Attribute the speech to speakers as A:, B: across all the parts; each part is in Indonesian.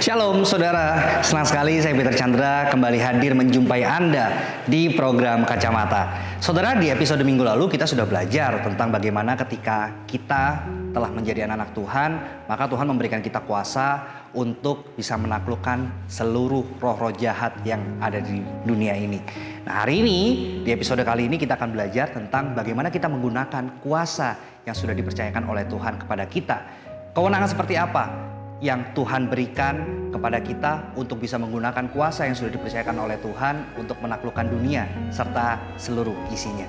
A: Shalom saudara, senang sekali saya Peter Chandra kembali hadir menjumpai Anda di program Kacamata. Saudara, di episode minggu lalu kita sudah belajar tentang bagaimana ketika kita telah menjadi anak-anak Tuhan, maka Tuhan memberikan kita kuasa untuk bisa menaklukkan seluruh roh-roh jahat yang ada di dunia ini. Nah, hari ini, di episode kali ini kita akan belajar tentang bagaimana kita menggunakan kuasa yang sudah dipercayakan oleh Tuhan kepada kita. Kewenangan seperti apa yang Tuhan berikan kepada kita untuk bisa menggunakan kuasa yang sudah dipercayakan oleh Tuhan untuk menaklukkan dunia serta seluruh isinya.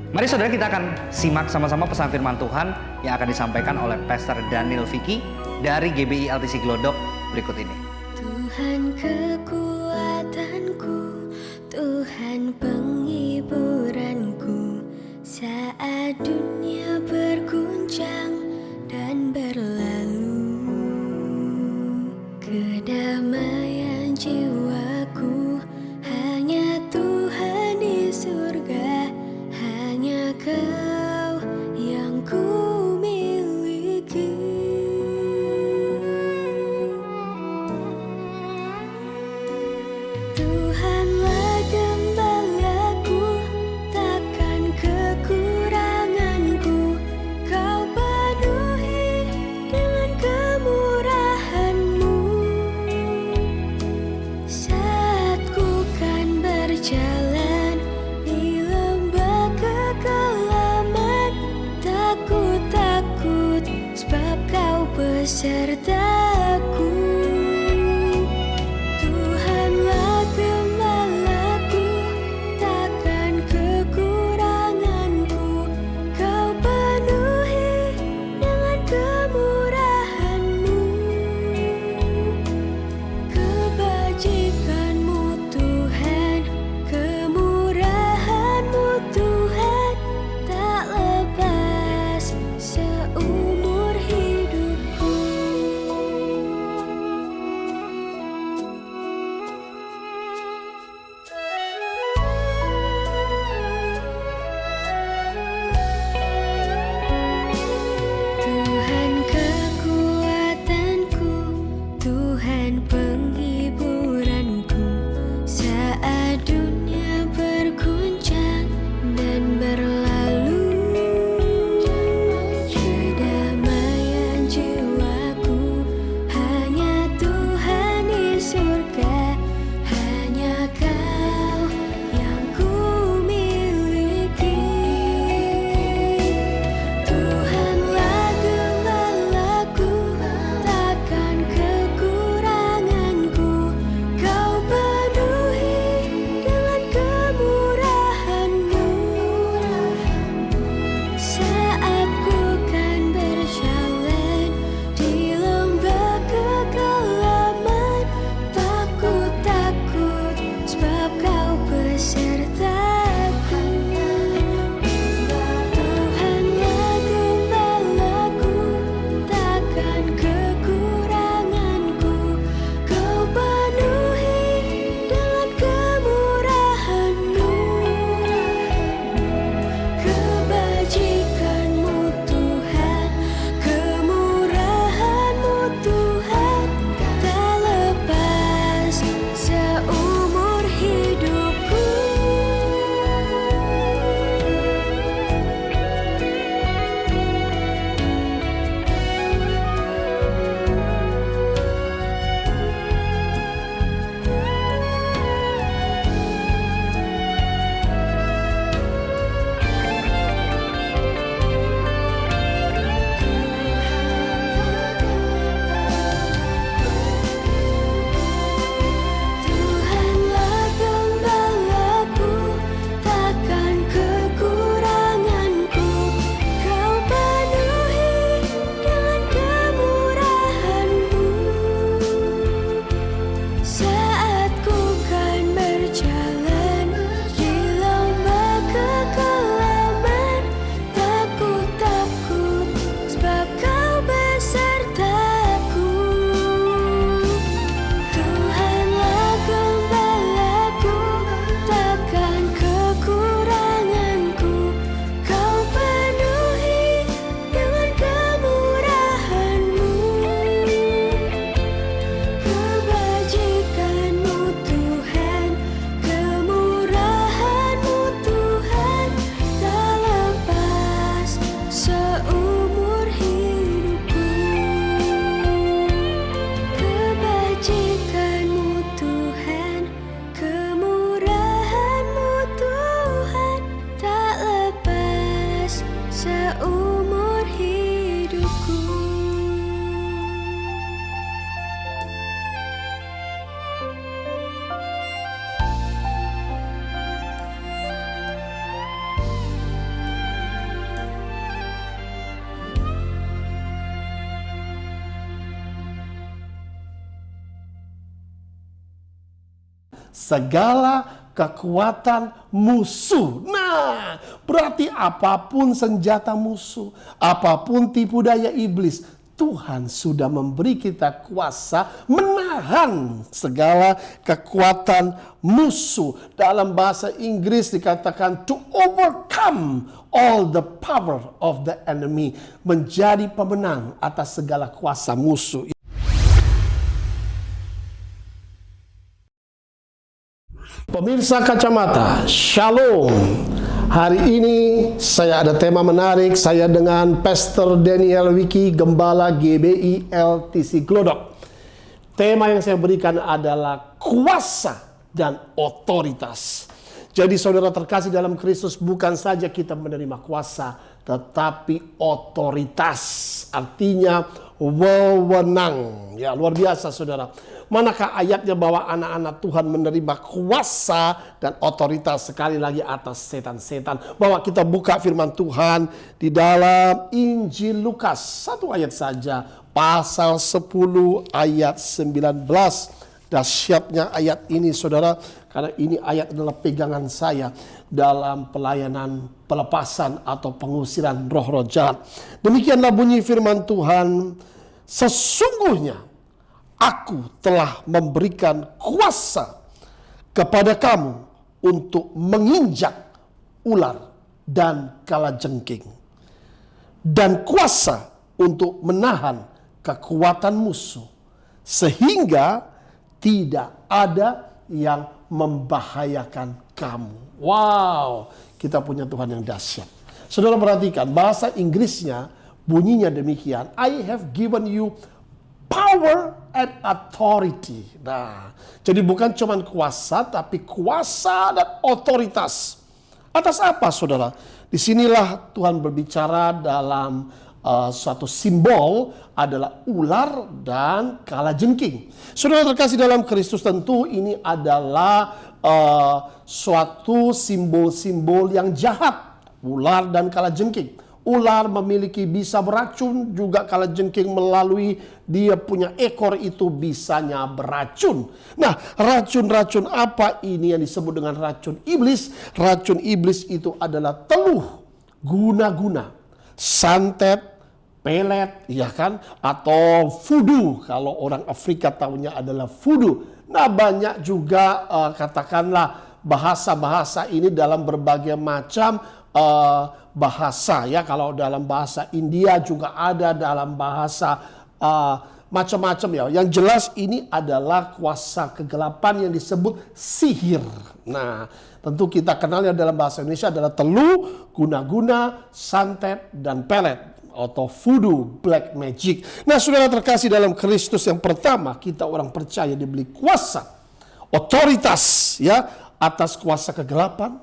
A: Mari saudara, kita akan simak sama-sama pesan firman Tuhan yang akan disampaikan oleh Pastor Daniel Vicky dari GBI LTC Glodok berikut ini.
B: Tuhan kekuatanku, Tuhan penghiburanku, saat dunia berguncang dan berlalu. Kedamaian jiwaku, hanya Tuhan di surga, hanya Kau yang ku miliki. Tuhanlah gembalaku, takkan kekuranganku, Kau
C: segala kekuatan musuh. Nah, berarti apapun senjata musuh, apapun tipu daya iblis, Tuhan sudah memberi kita kuasa menahan segala kekuatan musuh. Dalam bahasa Inggris dikatakan to overcome all the power of the enemy. Menjadi pemenang atas segala kuasa musuh. Pemirsa Kacamata, Shalom. Hari ini saya ada tema menarik. Saya dengan Pastor Daniel Wiki, Gembala GBI LTC Glodok. Tema yang saya berikan adalah kuasa dan otoritas. Jadi saudara terkasih dalam Kristus, bukan saja kita menerima kuasa, tetapi otoritas. Artinya wewenang. Ya, luar biasa saudara. Manakah ayatnya bahwa anak-anak Tuhan menerima kuasa dan otoritas sekali lagi atas setan-setan? Bahwa kita buka firman Tuhan di dalam Injil Lukas. Satu ayat saja, pasal 10 ayat 19. Dahsyatnya ayat ini saudara, karena ini ayat adalah pegangan saya dalam pelayanan pelepasan atau pengusiran roh-roh jahat. Demikianlah bunyi firman Tuhan, sesungguhnya Aku telah memberikan kuasa kepada kamu untuk menginjak ular dan kalajengking, dan kuasa untuk menahan kekuatan musuh, sehingga tidak ada yang membahayakan kamu. Wow, kita punya Tuhan yang dahsyat. Saudara perhatikan, bahasa Inggrisnya bunyinya demikian, I have given you power and authority. Nah, jadi bukan cuma kuasa, tapi kuasa dan otoritas. Atas apa, saudara? Disinilah Tuhan berbicara dalam suatu simbol adalah ular dan kalajengking. Saudara terkasih dalam Kristus, tentu ini adalah suatu simbol-simbol yang jahat. Ular dan kalajengking. Ular memiliki bisa beracun, juga kalajengking melalui dia punya ekor itu bisanya beracun. Nah, racun-racun apa ini yang disebut dengan racun iblis? Racun iblis itu adalah teluh, guna-guna, santet, pelet, ya kan? Atau voodoo, kalau orang Afrika tahunya adalah voodoo. Nah, banyak juga katakanlah bahasa-bahasa ini dalam berbagai macam bahasa, ya. Kalau dalam bahasa India juga ada, dalam bahasa macam-macam, ya. Yang jelas ini adalah kuasa kegelapan yang disebut sihir. Nah, tentu kita kenalnya dalam bahasa Indonesia adalah teluh, guna-guna, santet, dan pelet atau voodoo, black magic. Nah, saudara terkasih dalam Kristus, yang pertama kita orang percaya diberi kuasa, otoritas, ya, atas kuasa kegelapan,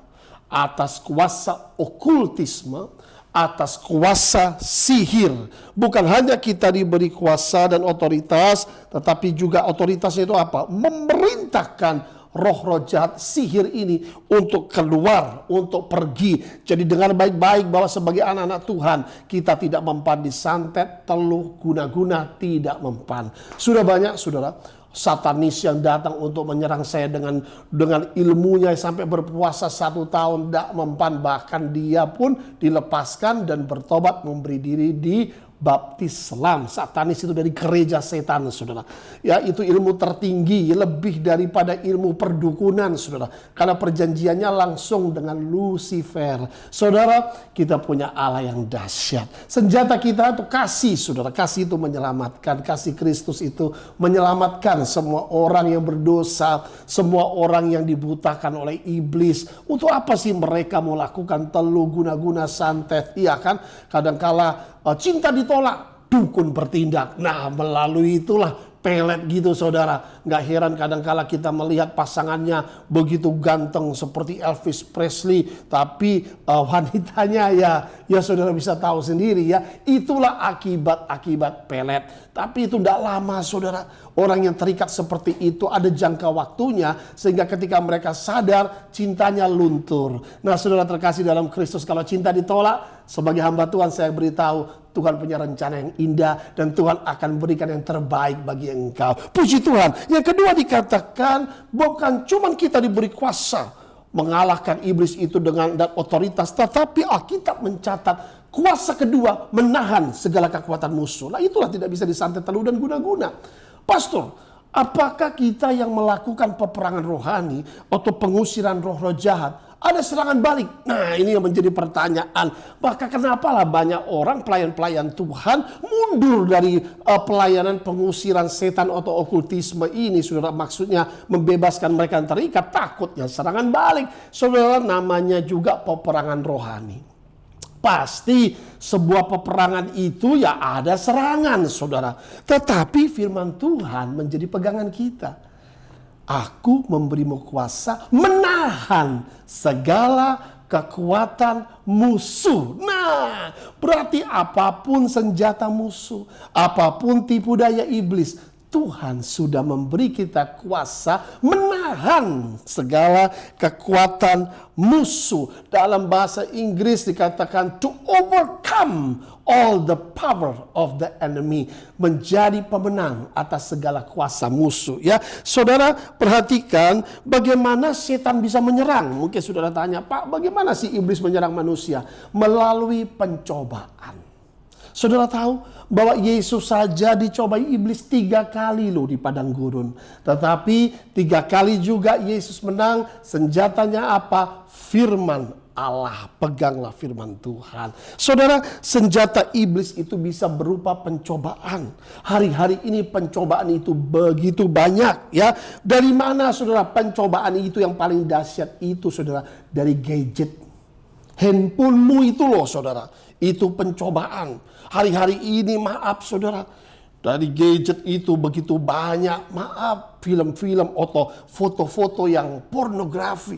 C: atas kuasa okultisme, atas kuasa sihir. Bukan hanya kita diberi kuasa dan otoritas, tetapi juga otoritasnya itu apa? Memerintahkan roh-roh jahat sihir ini untuk keluar, untuk pergi. Jadi dengar baik-baik bahwa sebagai anak-anak Tuhan, kita tidak mempan disantet, teluh, guna-guna, tidak mempan. Sudah banyak, saudara, satanis yang datang untuk menyerang saya dengan ilmunya sampai berpuasa 1 tahun tidak mempan, bahkan dia pun dilepaskan dan bertobat memberi diri di baptis selam. Satanis itu dari gereja setan, saudara. Ya, itu ilmu tertinggi, lebih daripada ilmu perdukunan, saudara. Karena perjanjiannya langsung dengan Lucifer. Saudara, kita punya Allah yang dahsyat. Senjata kita itu kasih, saudara. Kasih itu menyelamatkan. Kasih Kristus itu menyelamatkan semua orang yang berdosa, semua orang yang dibutakan oleh iblis. Untuk apa sih mereka mau lakukan teluh, guna-guna, santet? Iya kan? Kadangkala cinta ditolak, dukun bertindak. Nah, melalui itulah pelet gitu, saudara. Nggak heran kadangkala kita melihat pasangannya begitu ganteng seperti Elvis Presley, tapi wanitanya ya saudara bisa tahu sendiri, ya. Itulah akibat pelet. Tapi itu tidak lama, saudara. Orang yang terikat seperti itu ada jangka waktunya, sehingga ketika mereka sadar, cintanya luntur. Nah, saudara terkasih dalam Kristus, kalau cinta ditolak, sebagai hamba Tuhan saya beritahu, Tuhan punya rencana yang indah dan Tuhan akan berikan yang terbaik bagi engkau. Puji Tuhan. Yang kedua dikatakan bukan cuma kita diberi kuasa mengalahkan iblis itu dan otoritas, tetapi Alkitab mencatat kuasa kedua menahan segala kekuatan musuh. Nah itulah tidak bisa disantet teluh dan guna-guna. Pastor, apakah kita yang melakukan peperangan rohani atau pengusiran roh-roh jahat ada serangan balik? Nah ini yang menjadi pertanyaan. Maka kenapalah banyak orang pelayan-pelayan Tuhan mundur dari pelayanan pengusiran setan atau okultisme ini. Saudara, maksudnya membebaskan mereka yang terikat, takutnya serangan balik. Saudara, namanya juga peperangan rohani. Pasti sebuah peperangan itu ya ada serangan, saudara. Tetapi firman Tuhan menjadi pegangan kita. Aku memberimu kuasa menahan segala kekuatan musuh. Nah, berarti apapun senjata musuh, apapun tipu daya iblis, Tuhan sudah memberi kita kuasa menahan segala kekuatan musuh. Dalam bahasa Inggris dikatakan to overcome all the power of the enemy. Menjadi pemenang atas segala kuasa musuh. Ya, saudara perhatikan bagaimana setan bisa menyerang. Mungkin saudara tanya, Pak, bagaimana sih iblis menyerang manusia? Melalui pencobaan. Saudara tahu bahwa Yesus saja dicobai iblis 3 kali loh di padang gurun. Tetapi 3 kali juga Yesus menang. Senjatanya apa? Firman Allah. Peganglah firman Tuhan. Saudara, senjata iblis itu bisa berupa pencobaan. Hari-hari ini pencobaan itu begitu banyak ya. Dari mana saudara pencobaan itu yang paling dahsyat itu saudara? Dari gadget. Handphonemu itu loh saudara. Itu pencobaan. Hari-hari ini maaf saudara, dari gadget itu begitu banyak, maaf, film-film atau foto-foto yang pornografi.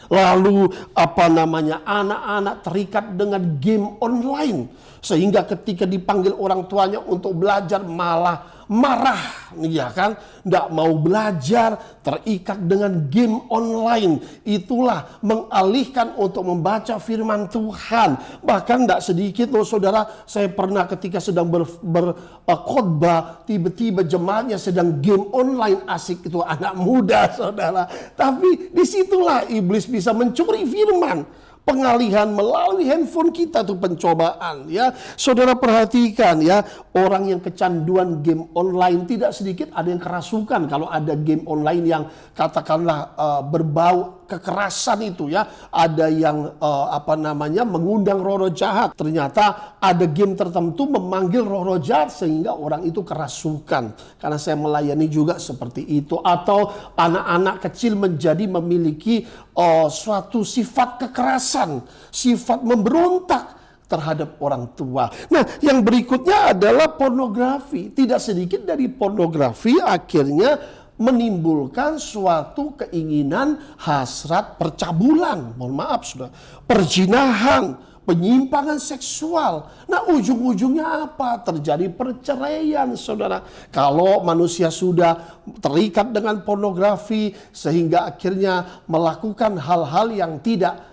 C: Lalu anak-anak terikat dengan game online. Sehingga ketika dipanggil orang tuanya untuk belajar malah marah, ya kan? Tidak mau belajar, terikat dengan game online. Itulah mengalihkan untuk membaca firman Tuhan. Bahkan tidak sedikit loh saudara, saya pernah ketika sedang berkhotbah, tiba-tiba jemaatnya sedang game online, asik itu anak muda saudara. Tapi disitulah iblis bisa mencuri firman. Pengalihan melalui handphone kita tuh pencobaan ya. Saudara perhatikan ya, orang yang kecanduan game online tidak sedikit ada yang kerasukan kalau ada game online yang katakanlah berbau kekerasan itu ya. Ada yang mengundang roh-roh jahat. Ternyata ada game tertentu memanggil roh-roh jahat sehingga orang itu kerasukan. Karena saya melayani juga seperti itu. Atau anak-anak kecil menjadi memiliki suatu sifat kekerasan, sifat memberontak terhadap orang tua. Nah, yang berikutnya adalah pornografi. Tidak sedikit dari pornografi akhirnya menimbulkan suatu keinginan hasrat percabulan. Mohon maaf sudah. Perzinahan, penyimpangan seksual. Nah, ujung-ujungnya apa? Terjadi perceraian, saudara. Kalau manusia sudah terikat dengan pornografi sehingga akhirnya melakukan hal-hal yang tidak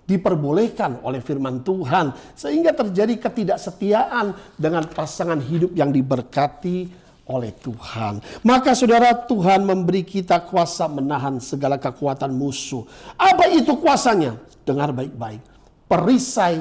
C: diperbolehkan oleh firman Tuhan, sehingga terjadi ketidaksetiaan dengan pasangan hidup yang diberkati oleh Tuhan. Maka saudara, Tuhan memberi kita kuasa menahan segala kekuatan musuh. Apa itu kuasanya? Dengar baik-baik. Perisai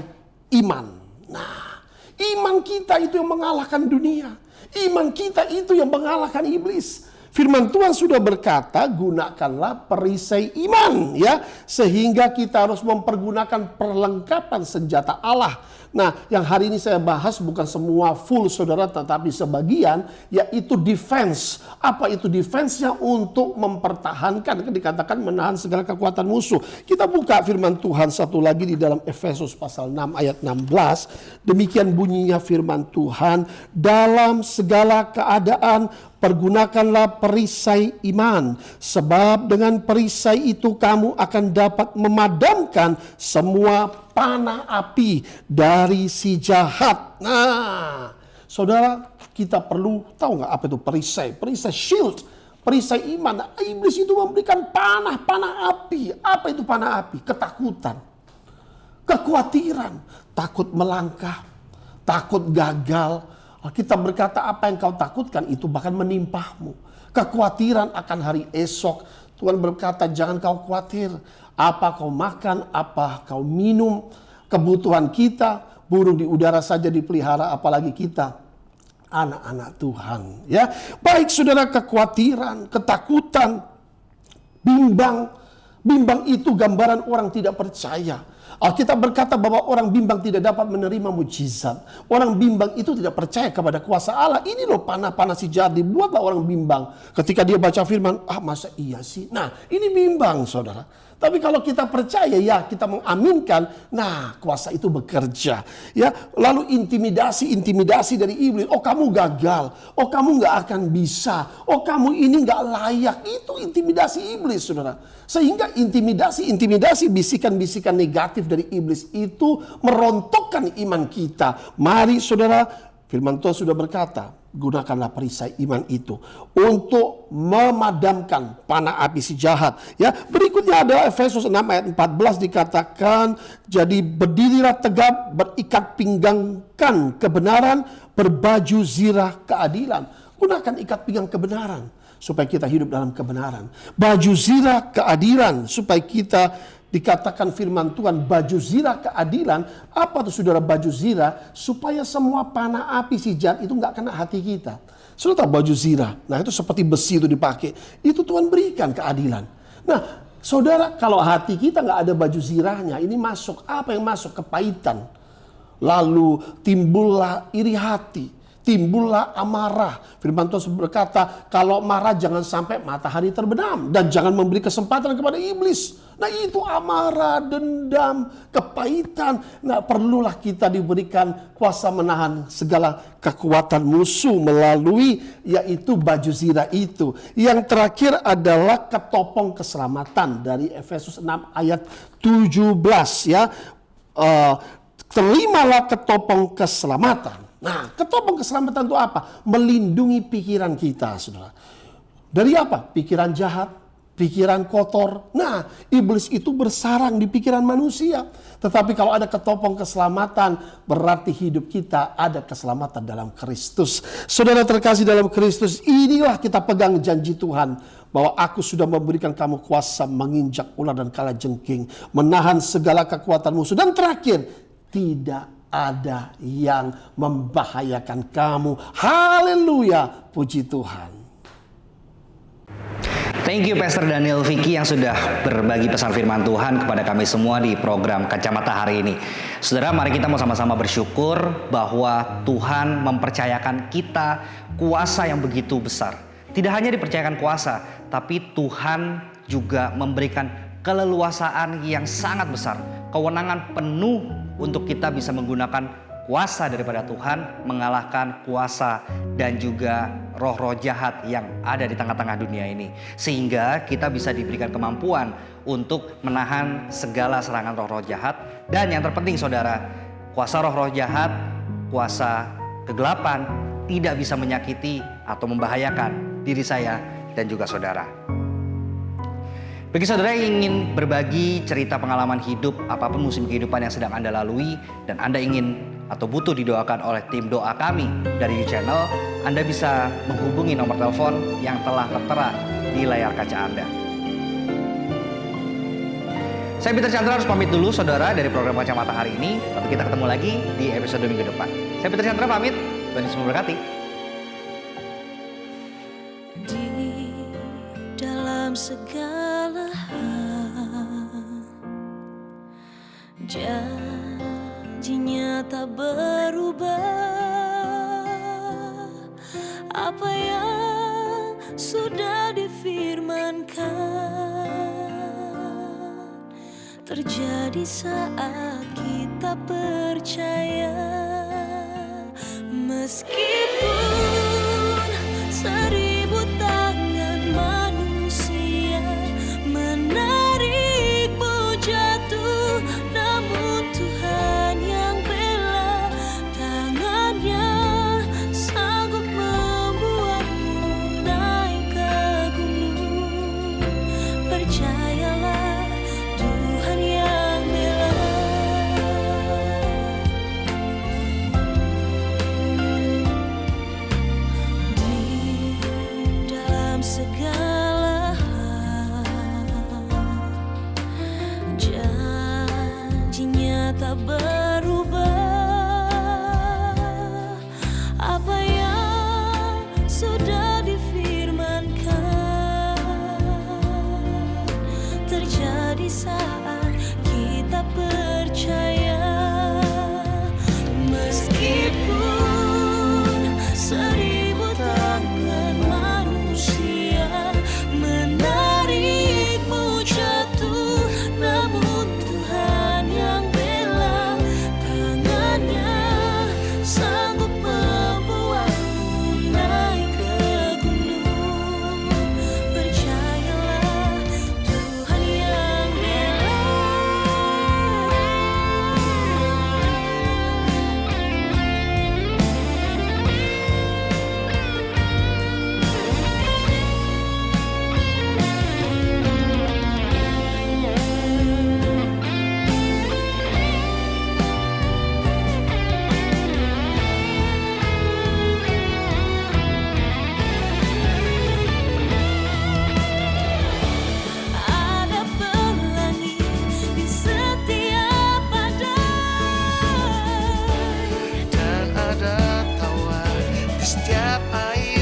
C: iman. Nah, iman kita itu yang mengalahkan dunia. Iman kita itu yang mengalahkan iblis. Firman Tuhan sudah berkata, gunakanlah perisai iman ya, sehingga kita harus mempergunakan perlengkapan senjata Allah. Nah, yang hari ini saya bahas bukan semua full saudara, tetapi sebagian, yaitu defense. Apa itu defense-nya? Untuk mempertahankan, dikatakan menahan segala kekuatan musuh. Kita buka firman Tuhan satu lagi di dalam Efesus pasal 6 ayat 16. Demikian bunyinya firman Tuhan, dalam segala keadaan pergunakanlah perisai iman, sebab dengan perisai itu kamu akan dapat memadamkan semua panah api dari si jahat. Nah, saudara, kita perlu tahu nggak apa itu perisai? Perisai shield, perisai iman. Nah, iblis itu memberikan panah api. Apa itu panah api? Ketakutan, kekhawatiran, takut melangkah, takut gagal. Alkitab berkata apa yang kau takutkan itu bahkan menimpahmu. Kekhawatiran akan hari esok. Tuhan berkata jangan kau khawatir. Apa kau makan, apa kau minum. Kebutuhan kita, burung di udara saja dipelihara, apalagi kita anak-anak Tuhan. Ya, baik saudara, kekhawatiran, ketakutan, bimbang. Bimbang itu gambaran orang tidak percaya. Alkitab berkata bahwa orang bimbang tidak dapat menerima mujizat. Orang bimbang itu tidak percaya kepada kuasa Allah. Ini loh panah-panah si jahat dibuatlah orang bimbang. Ketika dia baca firman, masa iya sih? Nah, ini bimbang saudara. Tapi kalau kita percaya, ya kita mengaminkan, nah kuasa itu bekerja. Ya, lalu intimidasi dari iblis. Oh kamu gagal, oh kamu nggak akan bisa, oh kamu ini nggak layak. Itu intimidasi iblis, saudara. Sehingga intimidasi, bisikan-bisikan negatif dari iblis itu merontokkan iman kita. Mari saudara, firman Tuhan sudah berkata, gunakanlah perisai iman itu untuk memadamkan panah api si jahat. Ya, berikutnya adalah Efesus 6 ayat 14 dikatakan, jadi berdirilah tegap, berikat pinggangkan kebenaran, berbaju zirah keadilan. Gunakan ikat pinggang kebenaran supaya kita hidup dalam kebenaran. Baju zirah keadilan supaya kita dikatakan firman Tuhan baju zirah keadilan. Apa tuh saudara baju zirah? Supaya semua panah api si jahat itu nggak kena hati kita. Saudara tahu baju zirah? Nah itu seperti besi itu dipakai. Itu Tuhan berikan keadilan. Nah saudara, kalau hati kita nggak ada baju zirahnya, ini masuk apa yang masuk? Kepahitan. Lalu timbullah iri hati. Timbullah amarah. Firman Tuhan berkata, kalau marah jangan sampai matahari terbenam. Dan jangan memberi kesempatan kepada iblis. Nah itu amarah, dendam, kepahitan. Nah perlulah kita diberikan kuasa menahan segala kekuatan musuh melalui yaitu baju zirah itu. Yang terakhir adalah ketopong keselamatan dari Efesus 6 ayat 17 ya. Terimalah ketopong keselamatan. Nah, ketopong keselamatan itu apa? Melindungi pikiran kita, saudara. Dari apa? Pikiran jahat, pikiran kotor. Nah, iblis itu bersarang di pikiran manusia. Tetapi kalau ada ketopong keselamatan, berarti hidup kita ada keselamatan dalam Kristus. Saudara terkasih dalam Kristus, inilah kita pegang janji Tuhan. Bahwa aku sudah memberikan kamu kuasa menginjak ular dan kalajengking. Menahan segala kekuatan musuh. Dan terakhir, tidak ada yang membahayakan kamu. Haleluya, puji Tuhan.
A: Thank you Pastor Daniel Vicky yang sudah berbagi pesan firman Tuhan kepada kami semua di program Kacamata hari ini. Saudara, mari kita mau sama-sama bersyukur bahwa Tuhan mempercayakan kita kuasa yang begitu besar. Tidak hanya dipercayakan kuasa, tapi Tuhan juga memberikan keleluasaan yang sangat besar, kewenangan penuh untuk kita bisa menggunakan kuasa daripada Tuhan mengalahkan kuasa dan juga roh-roh jahat yang ada di tengah-tengah dunia ini. Sehingga kita bisa diberikan kemampuan untuk menahan segala serangan roh-roh jahat. Dan yang terpenting saudara, kuasa roh-roh jahat, kuasa kegelapan tidak bisa menyakiti atau membahayakan diri saya dan juga saudara. Bagi saudara yang ingin berbagi cerita pengalaman hidup, apapun musim kehidupan yang sedang Anda lalui, dan Anda ingin atau butuh didoakan oleh tim doa kami dari channel, Anda bisa menghubungi nomor telepon yang telah tertera di layar kaca Anda. Saya Peter Chandra harus pamit dulu saudara dari program Kacamata hari ini, tapi kita ketemu lagi di episode minggu depan. Saya Peter Chandra pamit, Tuhan Yesus memberkati.
B: Dalam segala hal, janjinya tak berubah. Apa yang sudah difirmankan terjadi saat kita percaya. Meskipun seribu tangan manusia menarikmu jatuh, namun Tuhan yang bela, tangannya sanggup membuatmu naik ke gunung. Percayalah, Tuhan yang bela. dalam segala hal. Janjinya tak berubah. Apa yang sudah difirmankan terjadi saat kita percaya. Meskipun seribu tangan manusia menarikmu jatuh, namun Tuhan yang bela tangannya sanggup membuatmu naik ke gunung. Percayalah, Tuhan yang bela. Ada pelangi di setiap badai,
D: dan ada tawa di setiap air.